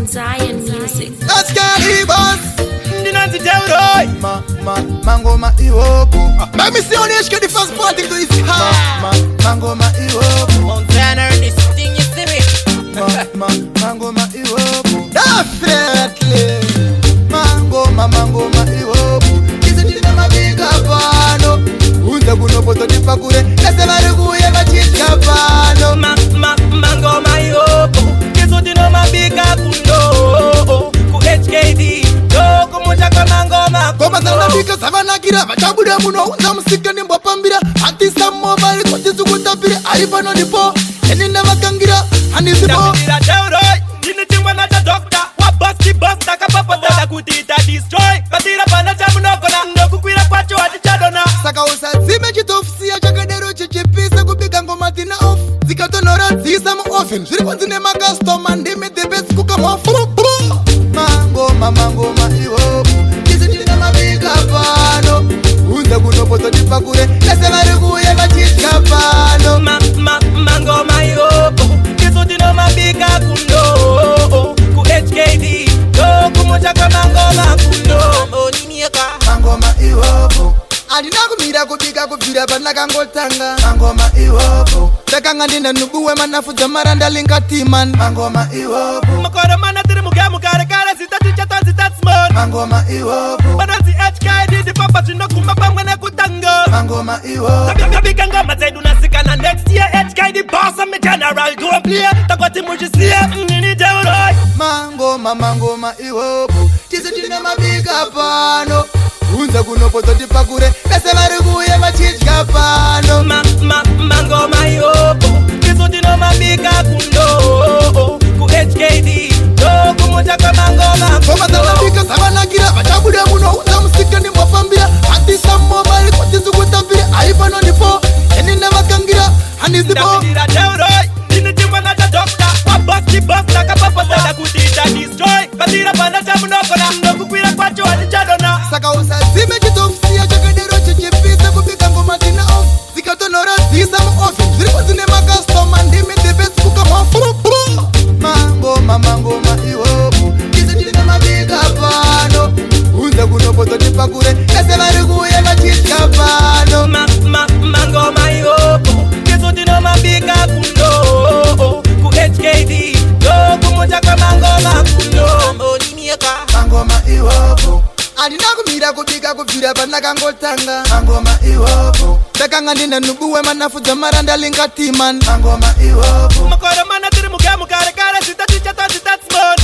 Zion Music. That's Calibus. Dinanzi Teuroi. Mangoma iwopo. Let me see on HK the first party to his heart. Mangoma iwopo. Montana, this thing you see me. Mangoma iwopo. Definitely. Mangoma iwopo. Kisi chini mabiga pano. Unza kunopoto nipakure. Nese maruguye machicha pano. Mangoma iwopo. Kisi chini mabiga kundo. Ku HKD. Doko moja kwa mangoma. Goma sana bika savanagira. Machabude muno unza musika nimbo pambira. Antisa mobile kwa jisu kutapire. Arifano nipo. Eni never kangira. Anisipo. Dinanzi Teuroi. Dinichimwa na cha doctor. Wabasti basta kapapa dada kutita destroy. Katira pana cha munoko na ndoku kwira kwacho hadi chadona. Saka usazime chitofisia chakadero chichipisa kubika ngoma tina off. Zikatonora zisa mu offen. Ziripo zine makastoma ndime the best kuka mafuru. Mangoma iwopo. Kisi chini mabiga pano. Unza kunopoto nipakure. Nese mariguye machicha pano. Mangoma iwopo. Kisi chini mabiga kundo. Ku HKD. Doko moja kwa mangoma kundo. Oninieka. Mangoma iwopo. Andina kumira kubika kubvira pandakangotanga. Mangoma iwopo. Ndakanga ndine nubuwe manafudzo maranda linkatiman. Mangoma iwopo. Makoro mana tiri mugemu kare kare zitati chatanzi tatsmon. Mangoma iwopo. Bananzi HKD di papa chinokumba pamwe nekutanga. Mangoma iwopo. Kabika ngoma zedu nasikana next year. HKD boss and me general don't play. Takwati mujisiye nini Teuroi. Mangoma iwopo. Kisi chini mabiga pano. Unza kunopoto tipakure. Nese mariguye machicha pano. Mangoma iwopo. Kisi chini mabiga kundo. Ku HKD. Doko moja kwa mangoma Goma sana bika savanagira. Machabude muno unza musika nimbo pambira. Antisa mobile kwa jisu kutapire. Arifano nipo. Eni never kangira. Anisipo. Dinanzi Teuroi. Dinichimwa na cha doctor. Wabasti basta kapapa dada kutita destroy. Katira pana cha munoko na ndoku kwira kwacho hadi chadona. Saka usazime chitofisia chakadero chichipisa kubika ngoma tina off. Zikatonora zisa mu offen. Ziripo zine makastoma ndime the best kuka mafuru. Mangoma iwopo. Kisi chini mabiga pano. Unza kunopoto nipakure. Nese mariguye machicha pano. Mangoma iwopo. Kisi chini mabiga kundo. Ku HKD. Doko moja kwa mangoma kundo. Oninieka. Mangoma iwopo. Andina kumira kubika kubvira pandakangotanga. Mangoma iwopo. Ndakanga ndine nubuwe manafudzo maranda linkatiman. Mangoma iwopo. Makoro mana tiri mugemu kare kare zitati chatanzi tatsmon.